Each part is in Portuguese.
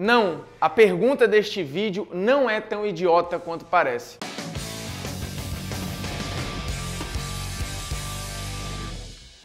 Não, a pergunta deste vídeo não é tão idiota quanto parece.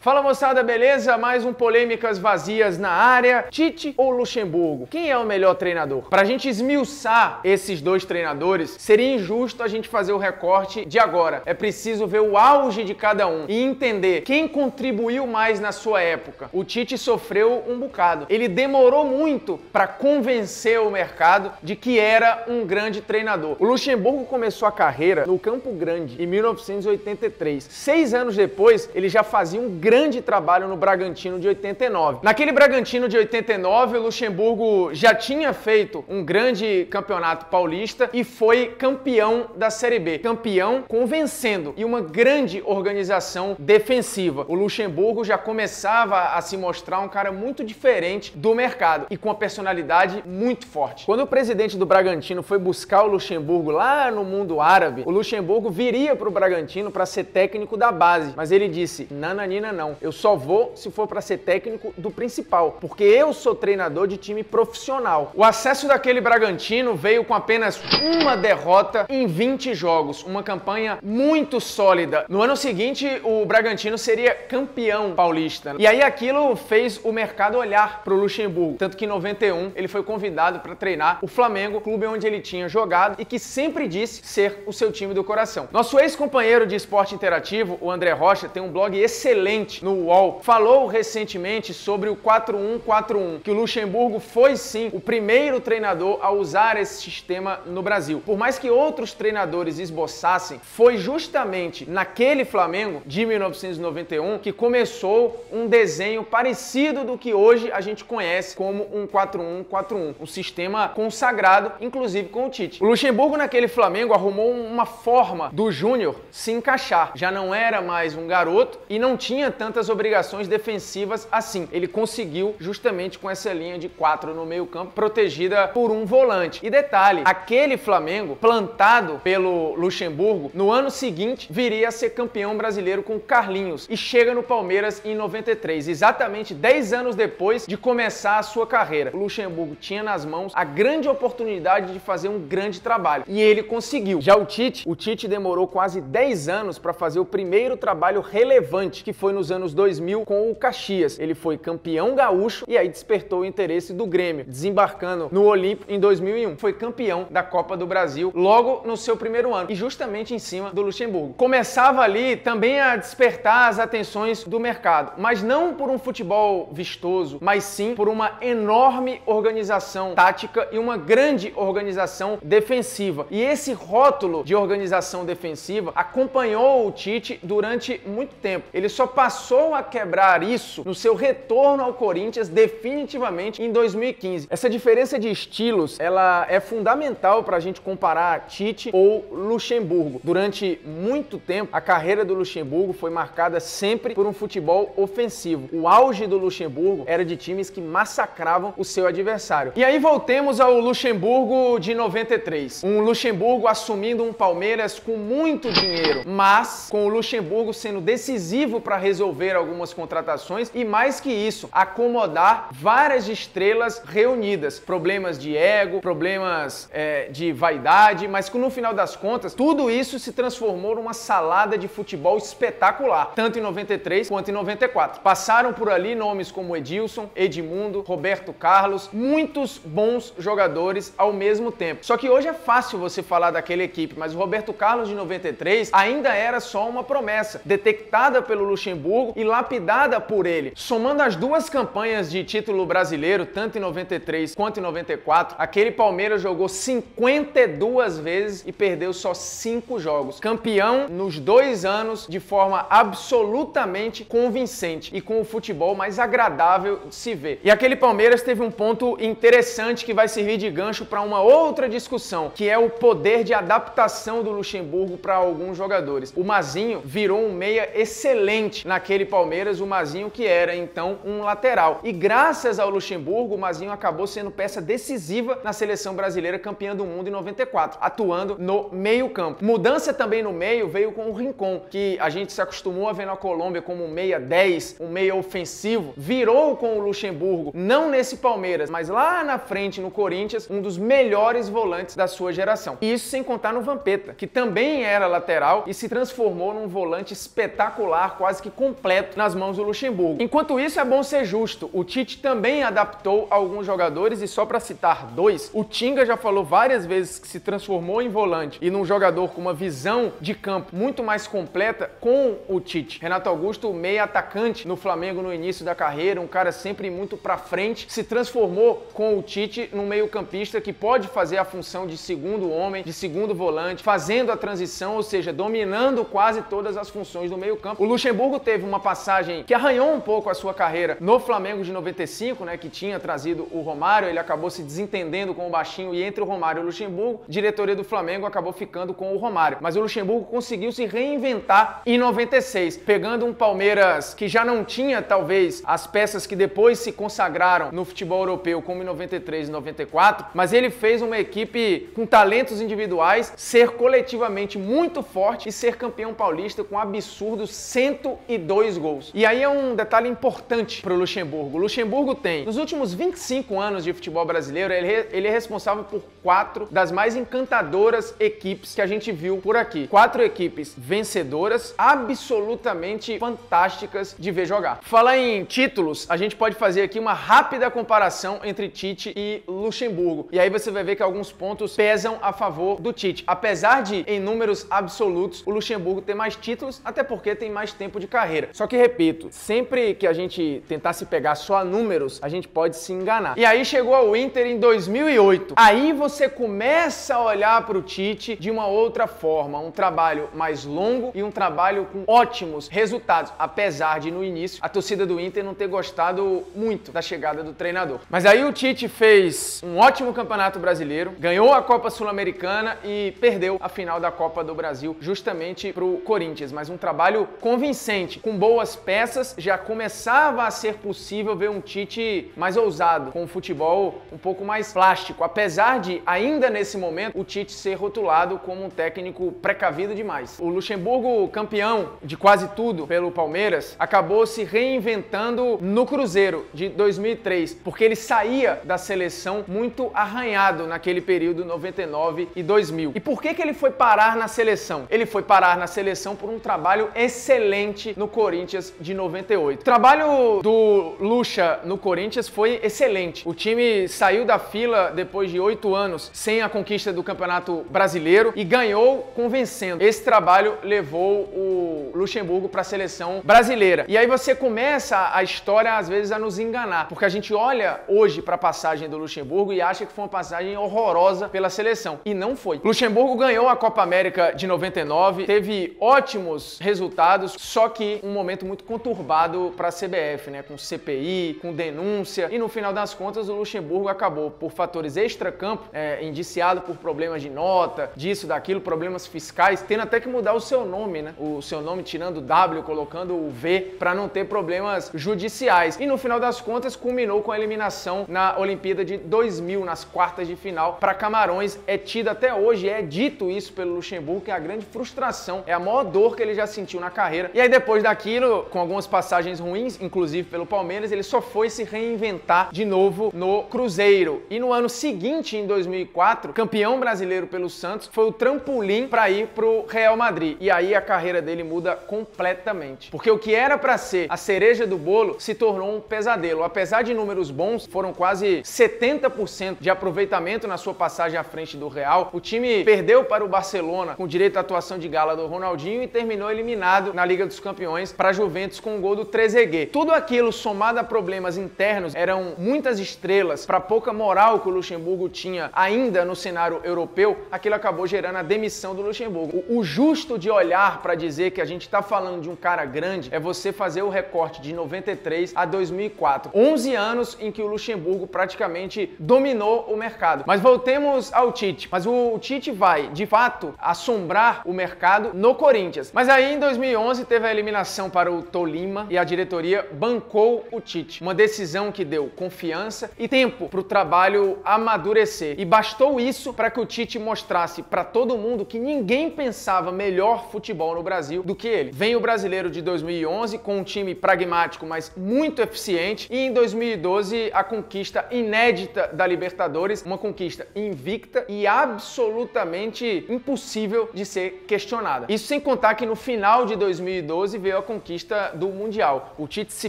Fala moçada, beleza? Mais um Polêmicas Vazias na área. Tite ou Luxemburgo? Quem é o melhor treinador? Pra gente esmiuçar esses dois treinadores, seria injusto a gente fazer o recorte de agora. É preciso ver o auge de cada um e entender quem contribuiu mais na sua época. O Tite sofreu um bocado. Ele demorou muito para convencer o mercado de que era um grande treinador. O Luxemburgo começou a carreira no Campo Grande em 1983. 6 anos depois, ele já fazia um grande trabalho no Bragantino de 89. Naquele Bragantino de 89, o Luxemburgo já tinha feito um grande campeonato paulista e foi campeão da Série B. Campeão convencendo e uma grande organização defensiva. O Luxemburgo já começava a se mostrar um cara muito diferente do mercado e com uma personalidade muito forte. Quando o presidente do Bragantino foi buscar o Luxemburgo lá no mundo árabe, o Luxemburgo viria para o Bragantino para ser técnico da base, mas ele disse: nananina não. Eu só vou se for para ser técnico do principal, porque eu sou treinador de time profissional. O acesso daquele Bragantino veio com apenas uma derrota em 20 jogos, uma campanha muito sólida. No ano seguinte, o Bragantino seria campeão paulista. E aí aquilo fez o mercado olhar para o Luxemburgo, tanto que em 91 ele foi convidado para treinar o Flamengo, clube onde ele tinha jogado e que sempre disse ser o seu time do coração. Nosso ex-companheiro de esporte interativo, o André Rocha, tem um blog excelente no UOL, falou recentemente sobre o 4-1-4-1, que o Luxemburgo foi sim o primeiro treinador a usar esse sistema no Brasil. Por mais que outros treinadores esboçassem, foi justamente naquele Flamengo de 1991 que começou um desenho parecido do que hoje a gente conhece como um 4-1-4-1, um sistema consagrado, inclusive com o Tite. O Luxemburgo naquele Flamengo arrumou uma forma do Júnior se encaixar. Já não era mais um garoto e não tinha tantas obrigações defensivas assim. Ele conseguiu justamente com essa linha de 4 no meio-campo, protegida por um volante. E detalhe, aquele Flamengo, plantado pelo Luxemburgo, no ano seguinte viria a ser campeão brasileiro com Carlinhos e chega no Palmeiras em 93, exatamente 10 anos depois de começar a sua carreira. O Luxemburgo tinha nas mãos a grande oportunidade de fazer um grande trabalho e ele conseguiu. Já o Tite demorou quase 10 anos para fazer o primeiro trabalho relevante, que foi nos anos 2000 com o Caxias. Ele foi campeão gaúcho e aí despertou o interesse do Grêmio, desembarcando no Olímpico em 2001. Foi campeão da Copa do Brasil logo no seu primeiro ano e justamente em cima do Luxemburgo. Começava ali também a despertar as atenções do mercado, mas não por um futebol vistoso, mas sim por uma enorme organização tática e uma grande organização defensiva. E esse rótulo de organização defensiva acompanhou o Tite durante muito tempo. Ele só passou a quebrar isso no seu retorno ao Corinthians definitivamente em 2015. Essa diferença de estilos, ela é fundamental para a gente comparar Tite ou Luxemburgo. Durante muito tempo, a carreira do Luxemburgo foi marcada sempre por um futebol ofensivo. O auge do Luxemburgo era de times que massacravam o seu adversário. E aí voltemos ao Luxemburgo de 93. Um Luxemburgo assumindo um Palmeiras com muito dinheiro, mas com o Luxemburgo sendo decisivo para resolver algumas contratações e, mais que isso, acomodar várias estrelas reunidas. Problemas de ego, problemas de vaidade, mas que no final das contas, tudo isso se transformou numa salada de futebol espetacular, tanto em 93 quanto em 94. Passaram por ali nomes como Edilson, Edmundo, Roberto Carlos, muitos bons jogadores ao mesmo tempo. Só que hoje é fácil você falar daquela equipe, mas o Roberto Carlos de 93 ainda era só uma promessa, detectada pelo Luxemburgo e lapidada por ele. Somando as duas campanhas de título brasileiro, tanto em 93 quanto em 94, aquele Palmeiras jogou 52 vezes e perdeu só 5 jogos. Campeão nos 2 anos de forma absolutamente convincente e com o futebol mais agradável de se ver. E aquele Palmeiras teve um ponto interessante que vai servir de gancho para uma outra discussão, que é o poder de adaptação do Luxemburgo para alguns jogadores. O Mazinho virou um meia excelente naquele naquele Palmeiras o Mazinho, que era então um lateral. E graças ao Luxemburgo, o Mazinho acabou sendo peça decisiva na seleção brasileira campeã do mundo em 94, atuando no meio-campo. Mudança também no meio veio com o Rincon, que a gente se acostumou a ver na Colômbia como um meia 10, um meia ofensivo, virou com o Luxemburgo, não nesse Palmeiras, mas lá na frente no Corinthians, um dos melhores volantes da sua geração. E isso sem contar no Vampeta, que também era lateral e se transformou num volante espetacular, quase que completo nas mãos do Luxemburgo. Enquanto isso, é bom ser justo, o Tite também adaptou alguns jogadores, e só para citar dois, o Tinga já falou várias vezes que se transformou em volante e num jogador com uma visão de campo muito mais completa com o Tite. Renato Augusto, meia atacante no Flamengo no início da carreira, um cara sempre muito para frente, se transformou com o Tite num meio-campista que pode fazer a função de segundo homem, de segundo volante, fazendo a transição, ou seja, dominando quase todas as funções do meio-campo. O Luxemburgo teve uma passagem que arranhou um pouco a sua carreira no Flamengo de 95, né, que tinha trazido o Romário, ele acabou se desentendendo com o baixinho e entre o Romário e o Luxemburgo, a diretoria do Flamengo acabou ficando com o Romário. Mas o Luxemburgo conseguiu se reinventar em 96, pegando um Palmeiras que já não tinha, talvez, as peças que depois se consagraram no futebol europeu, como em 93 e 94, mas ele fez uma equipe com talentos individuais ser coletivamente muito forte e ser campeão paulista com absurdos 102 gols. E aí é um detalhe importante para o Luxemburgo. O Luxemburgo tem, nos últimos 25 anos de futebol brasileiro, ele é responsável por 4 das mais encantadoras equipes que a gente viu por aqui. 4 equipes vencedoras, absolutamente fantásticas de ver jogar. Falar em títulos, a gente pode fazer aqui uma rápida comparação entre Tite e Luxemburgo. E aí você vai ver que alguns pontos pesam a favor do Tite. Apesar de, em números absolutos, o Luxemburgo ter mais títulos, até porque tem mais tempo de carreira. Só que, repito, sempre que a gente tentar se pegar só a números, a gente pode se enganar. E aí chegou ao Inter em 2008. Aí você começa a olhar para o Tite de uma outra forma. Um trabalho mais longo e um trabalho com ótimos resultados. Apesar de, no início, a torcida do Inter não ter gostado muito da chegada do treinador. Mas aí o Tite fez um ótimo campeonato brasileiro, ganhou a Copa Sul-Americana e perdeu a final da Copa do Brasil justamente para o Corinthians. Mas um trabalho convincente, com boas peças, já começava a ser possível ver um Tite mais ousado, com um futebol um pouco mais plástico, apesar de, ainda nesse momento, o Tite ser rotulado como um técnico precavido demais. O Luxemburgo, campeão de quase tudo pelo Palmeiras, acabou se reinventando no Cruzeiro de 2003, porque ele saía da seleção muito arranhado naquele período 99 e 2000. E por que ele foi parar na seleção? Ele foi parar na seleção por um trabalho excelente no Corinthians de 98. O trabalho do Luxa no Corinthians foi excelente. O time saiu da fila depois de 8 anos sem a conquista do Campeonato Brasileiro e ganhou convencendo. Esse trabalho levou o Luxemburgo para a seleção brasileira. E aí você começa a história às vezes a nos enganar, porque a gente olha hoje para a passagem do Luxemburgo e acha que foi uma passagem horrorosa pela seleção. E não foi. Luxemburgo ganhou a Copa América de 99, teve ótimos resultados, só que um momento muito conturbado para a CBF, né? Com CPI, com denúncia, e no final das contas o Luxemburgo acabou, por fatores extracampo, indiciado por problemas de nota, disso, daquilo, problemas fiscais, tendo até que mudar o seu nome, né? O seu nome tirando o W, colocando o V, para não ter problemas judiciais. E no final das contas culminou com a eliminação na Olimpíada de 2000, nas quartas de final, para Camarões. É tido até hoje, é dito isso pelo Luxemburgo, que é a grande frustração, é a maior dor que ele já sentiu na carreira. E aí depois daquilo, com algumas passagens ruins, inclusive pelo Palmeiras, ele só foi se reinventar de novo no Cruzeiro. E no ano seguinte, em 2004, campeão brasileiro pelo Santos, foi o trampolim para ir pro Real Madrid. E aí a carreira dele muda completamente. Porque o que era para ser a cereja do bolo se tornou um pesadelo. Apesar de números bons, foram quase 70% de aproveitamento na sua passagem à frente do Real. O time perdeu para o Barcelona com direito à atuação de gala do Ronaldinho e terminou eliminado na Liga dos Campeões para a Juventus com o gol do Trezeguet. Tudo aquilo somado a problemas internos, eram muitas estrelas para pouca moral que o Luxemburgo tinha ainda no cenário europeu, aquilo acabou gerando a demissão do Luxemburgo. O justo de olhar para dizer que a gente está falando de um cara grande é você fazer o recorte de 93 a 2004. 11 anos em que o Luxemburgo praticamente dominou o mercado. Mas voltemos ao Tite. Mas o Tite vai, de fato, assombrar o mercado no Corinthians. Mas aí em 2011 teve a eliminação premiação para o Tolima e a diretoria bancou o Tite. Uma decisão que deu confiança e tempo para o trabalho amadurecer. E bastou isso para que o Tite mostrasse para todo mundo que ninguém pensava melhor futebol no Brasil do que ele. Vem o Brasileiro de 2011 com um time pragmático, mas muito eficiente, e em 2012 a conquista inédita da Libertadores, uma conquista invicta e absolutamente impossível de ser questionada. Isso sem contar que no final de 2012 veio a conquista do Mundial. O Tite se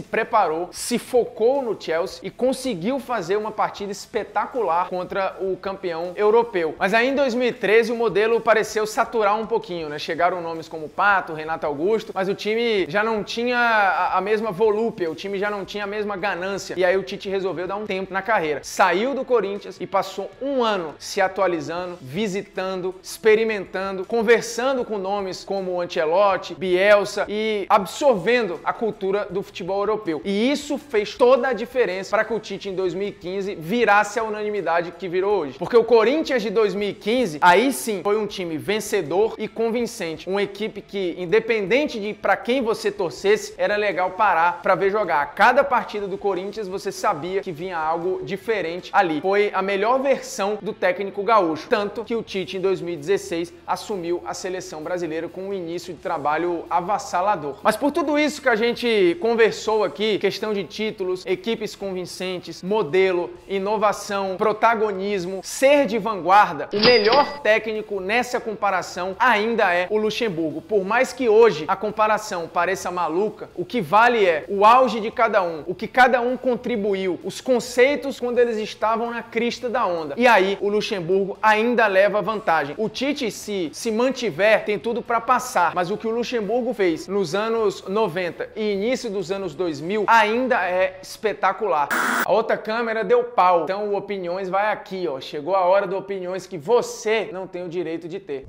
preparou, se focou no Chelsea e conseguiu fazer uma partida espetacular contra o campeão europeu. Mas aí em 2013 o modelo pareceu saturar um pouquinho, né? Chegaram nomes como Pato, Renato Augusto, mas o time já não tinha a mesma volúpia, o time já não tinha a mesma ganância. E aí o Tite resolveu dar um tempo na carreira. Saiu do Corinthians e passou um ano se atualizando, visitando, experimentando, conversando com nomes como Ancelotti, Bielsa e absorvendo a cultura do futebol europeu. E isso fez toda a diferença para que o Tite em 2015 virasse a unanimidade que virou hoje. Porque o Corinthians de 2015, aí sim, foi um time vencedor e convincente. Uma equipe que, independente de para quem você torcesse, era legal parar para ver jogar. A cada partida do Corinthians você sabia que vinha algo diferente ali. Foi a melhor versão do técnico gaúcho. Tanto que o Tite em 2016 assumiu a seleção brasileira com um início de trabalho avassalador. Mas por tudo isso que a gente conversou aqui, questão de títulos, equipes convincentes, modelo, inovação, protagonismo, ser de vanguarda, o melhor técnico nessa comparação ainda é o Luxemburgo. Por mais que hoje a comparação pareça maluca, o que vale é o auge de cada um, o que cada um contribuiu, os conceitos quando eles estavam na crista da onda. E aí o Luxemburgo ainda leva vantagem. O Tite, se mantiver, tem tudo para passar, mas o que o Luxemburgo fez nos anos 90 e início dos anos 2000 ainda é espetacular. A outra câmera deu pau, então o Opiniões vai aqui, ó. Chegou a hora do Opiniões que você não tem o direito de ter.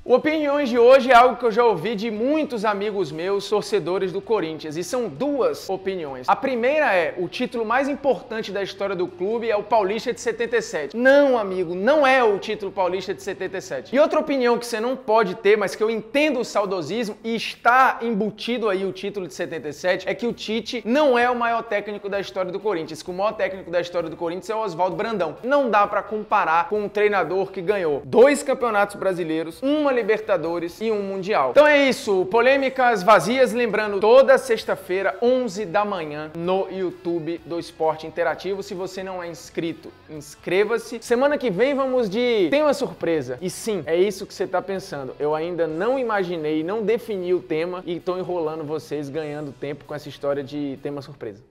O Opiniões de hoje é algo que eu já ouvi de muitos amigos meus, torcedores do Corinthians, e são duas opiniões. A primeira é, o título mais importante da história do clube é o Paulista de 77. Não, amigo, não é o título Paulista de 77. E outra opinião que você não pode ter, mas que eu entendo o saudosismo e está embutido aí o título de 77, é que o Tite não é o maior técnico da história do Corinthians, que o maior técnico da história do Corinthians é o Oswaldo Brandão. Não dá pra comparar com um treinador que ganhou 2 campeonatos brasileiros, uma Libertadores e um Mundial. Então é isso, polêmicas vazias, lembrando, toda sexta-feira, 11 da manhã, no YouTube do Esporte Interativo. Se você não é inscrito, inscreva-se. Semana que vem vamos de tema surpresa. E sim, é isso que você tá pensando. Eu ainda não imaginei, não defini o tema e tô enrolando vocês, ganhando tempo com essa história de tema surpresa.